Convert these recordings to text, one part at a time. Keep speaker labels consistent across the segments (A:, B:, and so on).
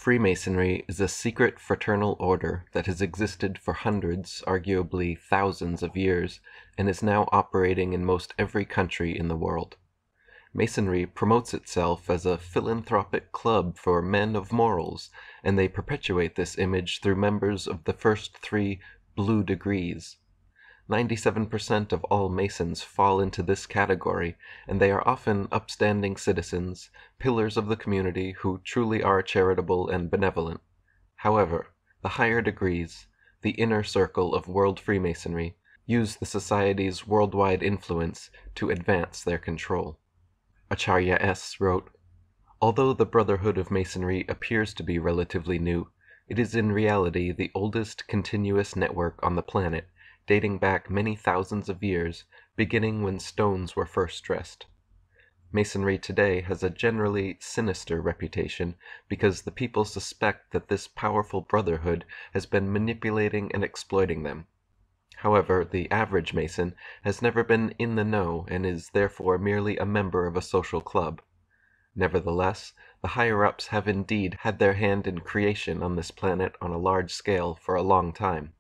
A: Freemasonry is a secret fraternal order that has existed for hundreds, arguably thousands of years, and is now operating in most every country in the world. Masonry promotes itself as a philanthropic club for men of morals, and they perpetuate this image through members of the first three blue degrees. 97% of all Masons fall into this category, and they are often upstanding citizens, pillars of the community who truly are charitable and benevolent. However, the higher degrees, the inner circle of world Freemasonry, use the society's worldwide influence to advance their control. Acharya S. wrote, "Although the Brotherhood of Masonry appears to be relatively new, it is in reality the oldest continuous network on the planet, dating back many thousands of years, beginning when stones were first dressed. Masonry today has a generally sinister reputation because the people suspect that this powerful brotherhood has been manipulating and exploiting them. However, the average Mason has never been in the know and is therefore merely a member of a social club. Nevertheless, the higher-ups have indeed had their hand in creation on this planet on a large scale for a long time.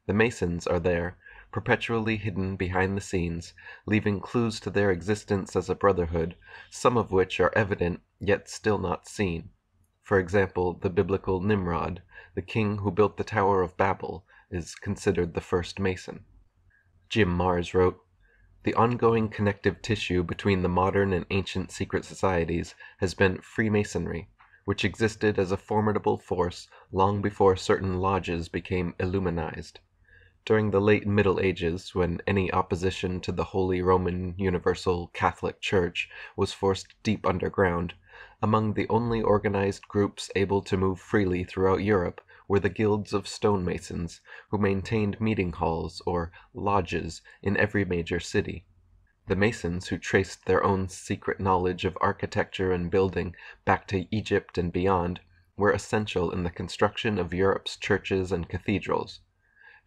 A: The Masons are there, perpetually hidden behind the scenes, leaving clues to their existence as a brotherhood, some of which are evident yet still not seen. For example, the biblical Nimrod, the king who built the Tower of Babel, is considered the first Mason." Jim Marrs wrote, "The ongoing connective tissue between the modern and ancient secret societies has been Freemasonry, which existed as a formidable force long before certain lodges became Illuminized. During the late Middle Ages, when any opposition to the Holy Roman Universal Catholic Church was forced deep underground, among the only organized groups able to move freely throughout Europe were the guilds of stonemasons, who maintained meeting halls, or lodges, in every major city. The Masons, who traced their own secret knowledge of architecture and building back to Egypt and beyond, were essential in the construction of Europe's churches and cathedrals.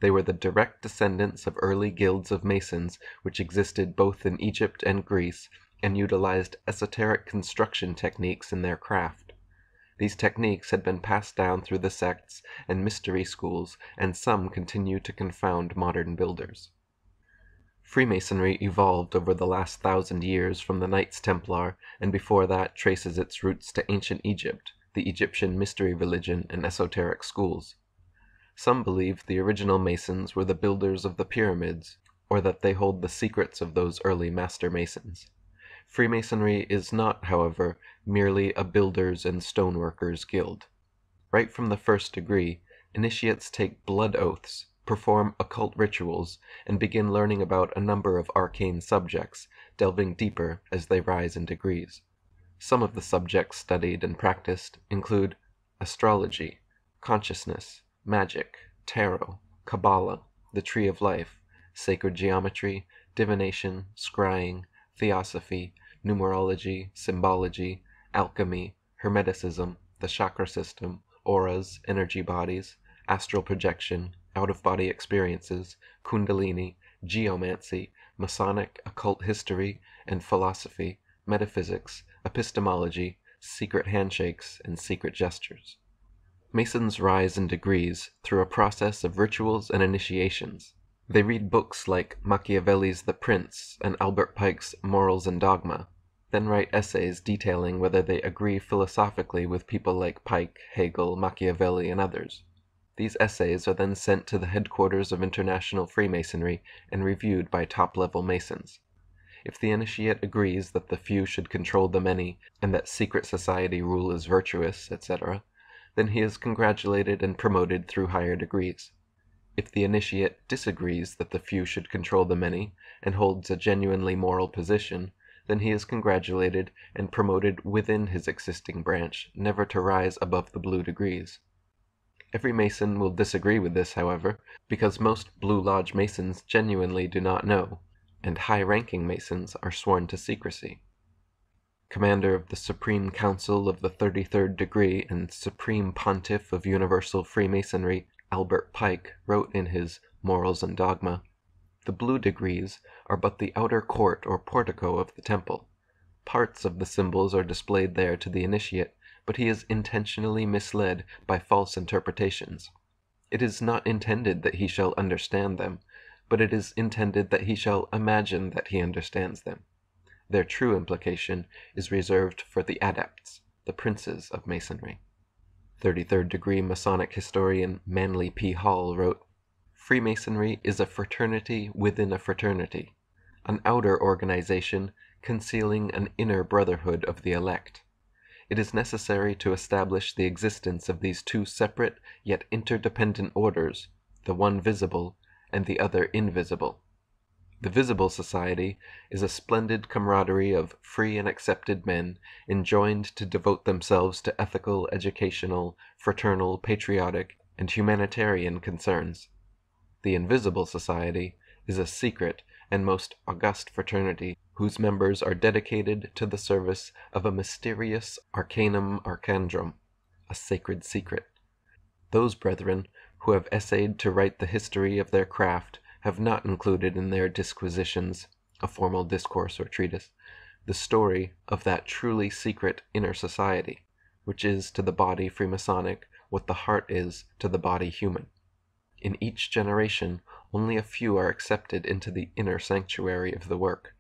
A: They were the direct descendants of early guilds of Masons which existed both in Egypt and Greece, and utilized esoteric construction techniques in their craft. These techniques had been passed down through the sects and mystery schools, and some continue to confound modern builders. Freemasonry evolved over the last 1,000 years from the Knights Templar, and before that traces its roots to ancient Egypt, the Egyptian mystery religion and esoteric schools. Some believe the original Masons were the builders of the pyramids, or that they hold the secrets of those early master Masons. Freemasonry is not, however, merely a builders and stoneworkers guild. Right from the first degree, initiates take blood oaths, perform occult rituals, and begin learning about a number of arcane subjects, delving deeper as they rise in degrees. Some of the subjects studied and practiced include astrology, consciousness, magic, tarot, Kabbalah, the Tree of Life, sacred geometry, divination, scrying, theosophy, numerology, symbology, alchemy, hermeticism, the chakra system, auras, energy bodies, astral projection, out-of-body experiences, kundalini, geomancy, Masonic occult history and philosophy, metaphysics, epistemology, secret handshakes, and secret gestures. Masons rise in degrees through a process of rituals and initiations. They read books like Machiavelli's The Prince and Albert Pike's Morals and Dogma, then write essays detailing whether they agree philosophically with people like Pike, Hegel, Machiavelli, and others. These essays are then sent to the headquarters of International Freemasonry and reviewed by top-level Masons. If the initiate agrees that the few should control the many, and that secret society rule is virtuous, etc., then he is congratulated and promoted through higher degrees. If the initiate disagrees that the few should control the many, and holds a genuinely moral position, then he is congratulated and promoted within his existing branch, never to rise above the blue degrees. Every Mason will disagree with this, however, because most Blue Lodge Masons genuinely do not know, and high-ranking Masons are sworn to secrecy. Commander of the Supreme Council of the 33rd Degree and Supreme Pontiff of Universal Freemasonry, Albert Pike, wrote in his Morals and Dogma, "The blue degrees are but the outer court or portico of the temple. Parts of the symbols are displayed there to the initiate, but he is intentionally misled by false interpretations. It is not intended that he shall understand them, but it is intended that he shall imagine that he understands them. Their true implication is reserved for the adepts, the princes of Masonry. 33rd degree Masonic historian Manly P. Hall wrote, "Freemasonry is a fraternity within a fraternity, an outer organization concealing an inner brotherhood of the elect. It is necessary to establish the existence of these two separate yet interdependent orders, the one visible and the other invisible. The visible society is a splendid camaraderie of free and accepted men enjoined to devote themselves to ethical, educational, fraternal, patriotic, and humanitarian concerns. The invisible society is a secret and most august fraternity whose members are dedicated to the service of a mysterious arcanum arcandrum, a sacred secret. Those brethren who have essayed to write the history of their craft have not included in their disquisitions, a formal discourse or treatise, the story of that truly secret inner society, which is to the body Freemasonic what the heart is to the body human. In each generation only a few are accepted into the inner sanctuary of the work.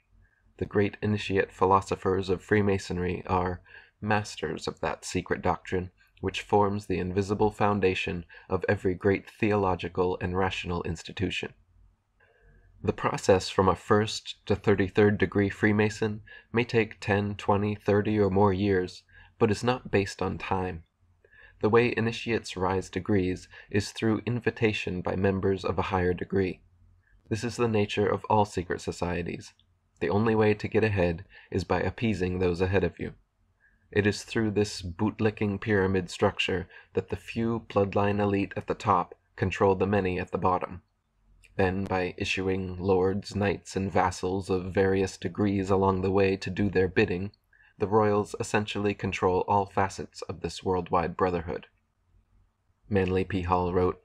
A: The great initiate philosophers of Freemasonry are masters of that secret doctrine which forms the invisible foundation of every great theological and rational institution. The process from a 1st to 33rd degree Freemason may take 10, 20, 30, or more years, but is not based on time. The way initiates rise degrees is through invitation by members of a higher degree. This is the nature of all secret societies. The only way to get ahead is by appeasing those ahead of you. It is through this bootlicking pyramid structure that the few bloodline elite at the top control the many at the bottom. Then, by issuing lords, knights, and vassals of various degrees along the way to do their bidding, the royals essentially control all facets of this worldwide brotherhood." Manly P. Hall wrote,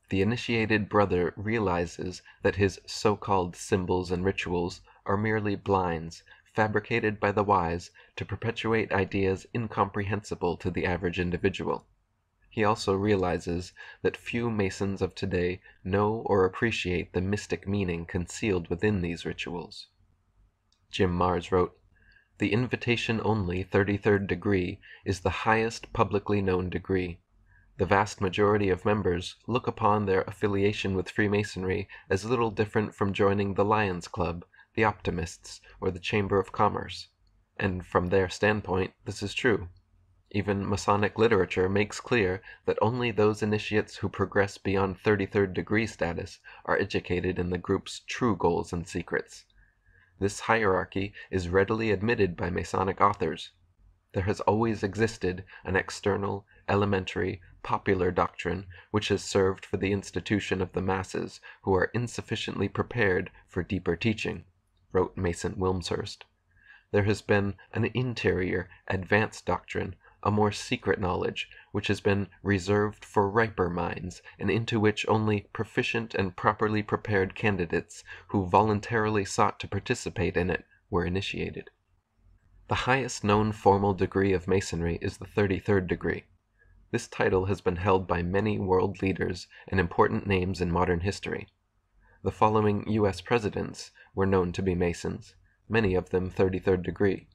A: "The initiated brother realizes that his so-called symbols and rituals are merely blinds fabricated by the wise to perpetuate ideas incomprehensible to the average individual. He also realizes that few Masons of today know or appreciate the mystic meaning concealed within these rituals." Jim Marrs wrote, "The invitation only 33rd degree is the highest publicly known degree. The vast majority of members look upon their affiliation with Freemasonry as little different from joining the Lions Club, the Optimists, or the Chamber of Commerce. And from their standpoint, this is true. Even Masonic literature makes clear that only those initiates who progress beyond 33rd degree status are educated in the group's true goals and secrets. This hierarchy is readily admitted by Masonic authors. There has always existed an external, elementary, popular doctrine which has served for the institution of the masses who are insufficiently prepared for deeper teaching," wrote Mason Wilmshurst. "There has been an interior, advanced doctrine, a more secret knowledge, which has been reserved for riper minds, and into which only proficient and properly prepared candidates who voluntarily sought to participate in it were initiated." The highest known formal degree of Masonry is the 33rd degree. This title has been held by many world leaders and important names in modern history. The following U.S. presidents were known to be Masons, many of them 33rd degree: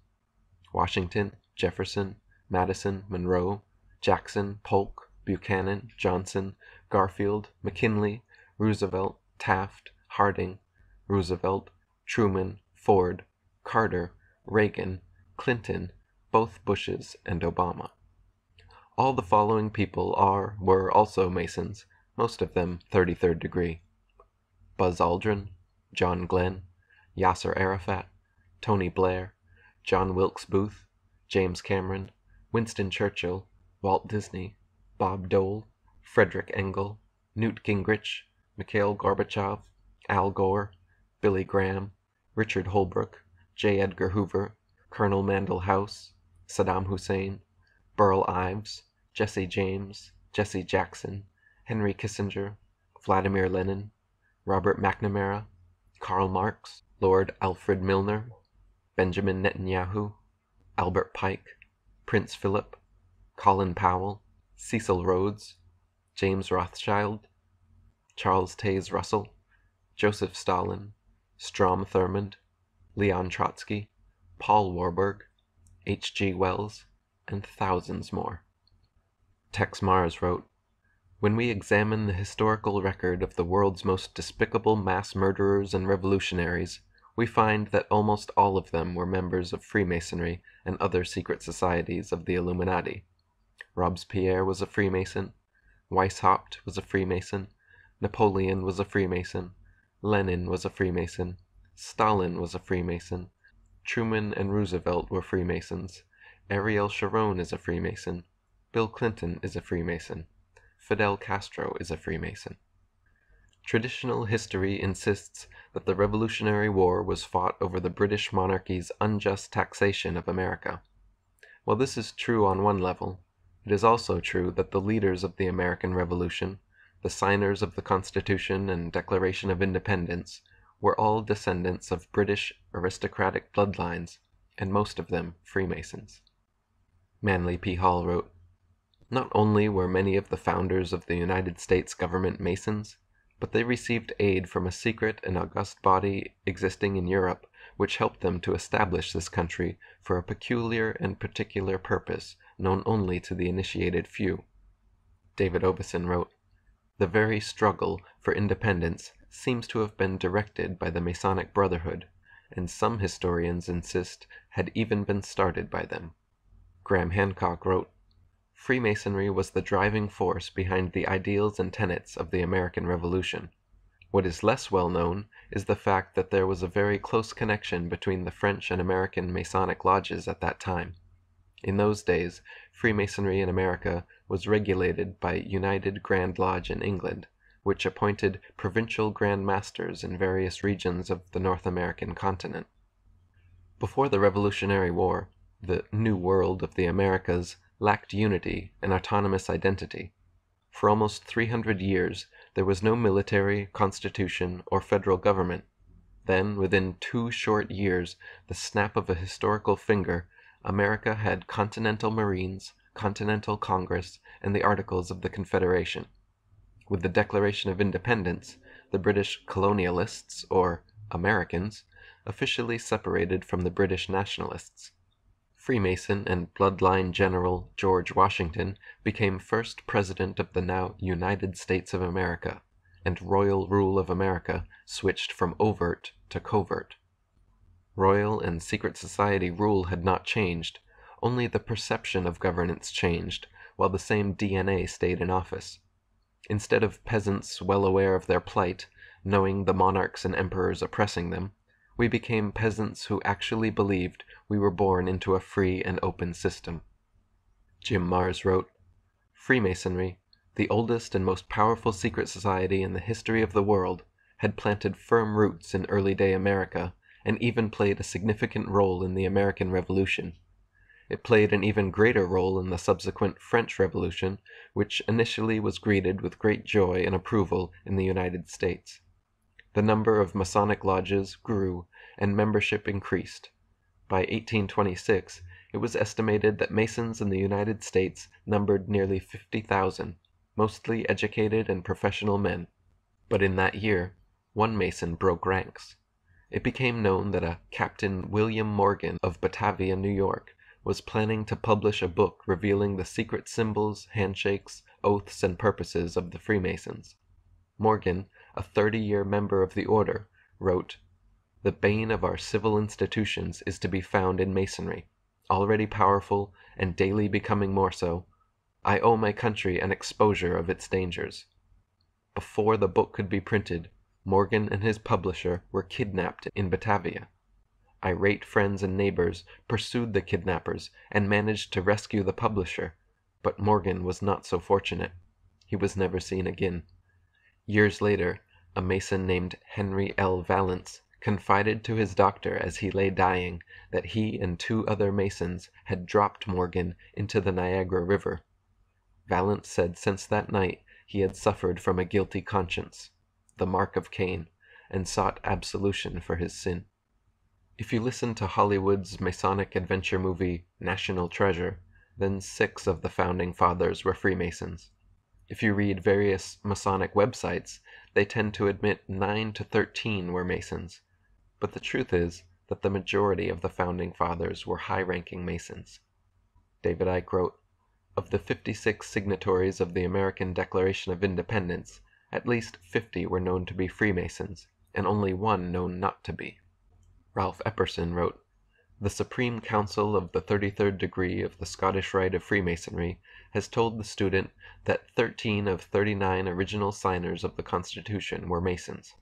A: Washington, Jefferson, Madison, Monroe, Jackson, Polk, Buchanan, Johnson, Garfield, McKinley, Roosevelt, Taft, Harding, Roosevelt, Truman, Ford, Carter, Reagan, Clinton, both Bushes, and Obama. All the following people were also Masons, most of them 33rd degree: Buzz Aldrin, John Glenn, Yasser Arafat, Tony Blair, John Wilkes Booth, James Cameron, Winston Churchill, Walt Disney, Bob Dole, Frederick Engel, Newt Gingrich, Mikhail Gorbachev, Al Gore, Billy Graham, Richard Holbrooke, J. Edgar Hoover, Colonel Mandell House, Saddam Hussein, Burl Ives, Jesse James, Jesse Jackson, Henry Kissinger, Vladimir Lenin, Robert McNamara, Karl Marx, Lord Alfred Milner, Benjamin Netanyahu, Albert Pike, Prince Philip, Colin Powell, Cecil Rhodes, James Rothschild, Charles Taze Russell, Joseph Stalin, Strom Thurmond, Leon Trotsky, Paul Warburg, H.G. Wells, and thousands more. Tex Mars wrote, "When we examine the historical record of the world's most despicable mass murderers and revolutionaries, we find that almost all of them were members of Freemasonry and other secret societies of the Illuminati. Robespierre was a Freemason, Weishaupt was a Freemason, Napoleon was a Freemason, Lenin was a Freemason, Stalin was a Freemason, Truman and Roosevelt were Freemasons, Ariel Sharon is a Freemason, Bill Clinton is a Freemason, Fidel Castro is a Freemason." Traditional history insists that the Revolutionary War was fought over the British monarchy's unjust taxation of America. While this is true on one level, it is also true that the leaders of the American Revolution, the signers of the Constitution and Declaration of Independence, were all descendants of British aristocratic bloodlines, and most of them Freemasons. Manly P. Hall wrote, "Not only were many of the founders of the United States government Masons, but they received aid from a secret and august body existing in Europe which helped them to establish this country for a peculiar and particular purpose known only to the initiated few." David Obeson wrote, "The very struggle for independence seems to have been directed by the Masonic Brotherhood, and some historians insist had even been started by them." Graham Hancock wrote, "Freemasonry was the driving force behind the ideals and tenets of the American Revolution. What is less well known is the fact that there was a very close connection between the French and American Masonic lodges at that time. In those days, Freemasonry in America was regulated by United Grand Lodge in England, which appointed provincial Grand Masters in various regions of the North American continent. Before the Revolutionary War, the New World of the Americas lacked unity and autonomous identity. For almost 300 years, there was no military, constitution, or federal government. Then, within 2 short years, the snap of a historical finger, America had Continental Marines, Continental Congress, and the Articles of the Confederation. With the Declaration of Independence, the British colonialists, or Americans, officially separated from the British nationalists. Freemason and bloodline General George Washington became first President of the now United States of America, and royal rule of America switched from overt to covert. Royal and secret society rule had not changed, only the perception of governance changed, while the same DNA stayed in office. Instead of peasants well aware of their plight, knowing the monarchs and emperors oppressing them, we became peasants who actually believed we were born into a free and open system." Jim Mars wrote, "Freemasonry, the oldest and most powerful secret society in the history of the world, had planted firm roots in early-day America and even played a significant role in the American Revolution. It played an even greater role in the subsequent French Revolution, which initially was greeted with great joy and approval in the United States. The number of Masonic lodges grew and membership increased. By 1826, it was estimated that Masons in the United States numbered nearly 50,000, mostly educated and professional men. But in that year, one Mason broke ranks. It became known that a Captain William Morgan of Batavia, New York, was planning to publish a book revealing the secret symbols, handshakes, oaths, and purposes of the Freemasons. Morgan, a 30-year member of the order, wrote, "The bane of our civil institutions is to be found in Masonry, already powerful and daily becoming more so. I owe my country an exposure of its dangers." Before the book could be printed, Morgan and his publisher were kidnapped in Batavia. Irate friends and neighbors pursued the kidnappers and managed to rescue the publisher, but Morgan was not so fortunate. He was never seen again. Years later, a Mason named Henry L. Valance confided to his doctor as he lay dying that he and 2 other Masons had dropped Morgan into the Niagara River. Valance said since that night he had suffered from a guilty conscience, the mark of Cain, and sought absolution for his sin. If you listen to Hollywood's Masonic adventure movie National Treasure, then 6 of the founding fathers were Freemasons. If you read various Masonic websites, they tend to admit 9 to 13 were Masons, but the truth is that the majority of the founding fathers were high-ranking Masons. David Icke wrote, "Of the 56 signatories of the American Declaration of Independence, at least 50 were known to be Freemasons, and only 1 known not to be." Ralph Epperson wrote, "The Supreme Council of the 33rd degree of the Scottish Rite of Freemasonry has told the student that 13 of 39 original signers of the Constitution were Masons.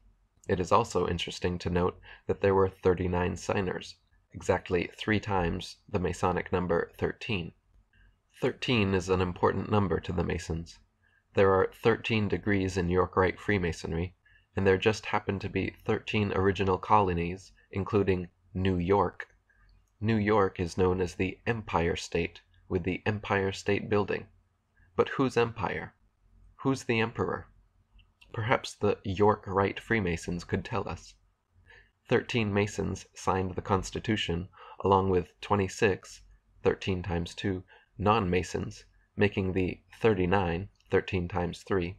A: It is also interesting to note that there were 39 signers, exactly 3 times the Masonic number 13. 13 is an important number to the Masons. There are 13 degrees in York Rite Freemasonry, and there just happen to be 13 original colonies, including New York. New York is known as the Empire State, with the Empire State Building. But whose empire? Who's the emperor? Perhaps the York Rite Freemasons could tell us. 13 Masons signed the Constitution, along with 26, 13 times 2, non-Masons, making the 39, 13 times 3.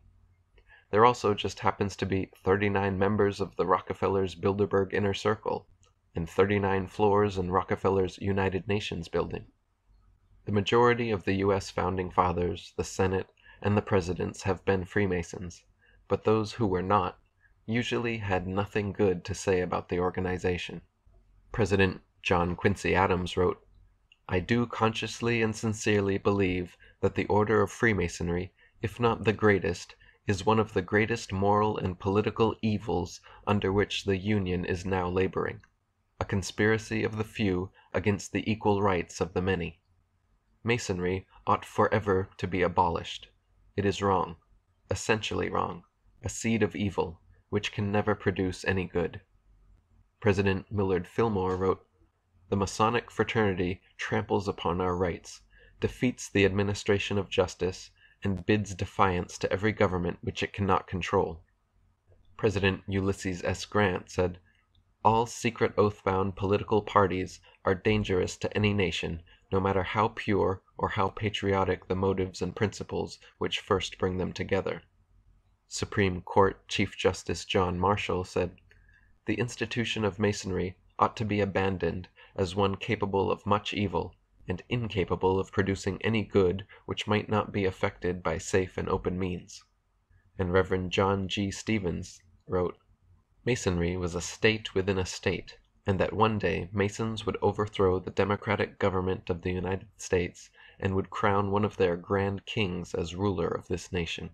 A: There also just happens to be 39 members of the Rockefellers' Bilderberg Inner Circle, and 39 floors in Rockefeller's United Nations building. The majority of the U.S. founding fathers, the Senate, and the presidents have been Freemasons, but those who were not usually had nothing good to say about the organization. President John Quincy Adams wrote, "I do consciously and sincerely believe that the order of Freemasonry, if not the greatest, is one of the greatest moral and political evils under which the Union is now laboring. A conspiracy of the few against the equal rights of the many. Masonry ought forever to be abolished. It is wrong, essentially wrong, a seed of evil, which can never produce any good." President Millard Fillmore wrote, "The Masonic fraternity tramples upon our rights, defeats the administration of justice, and bids defiance to every government which it cannot control." President Ulysses S. Grant said, "All secret oath-bound political parties are dangerous to any nation, no matter how pure or how patriotic the motives and principles which first bring them together." Supreme Court Chief Justice John Marshall said, "The institution of Masonry ought to be abandoned as one capable of much evil, and incapable of producing any good which might not be effected by safe and open means." And Reverend John G. Stevens wrote, "Masonry was a state within a state, and that one day Masons would overthrow the democratic government of the United States and would crown one of their grand kings as ruler of this nation."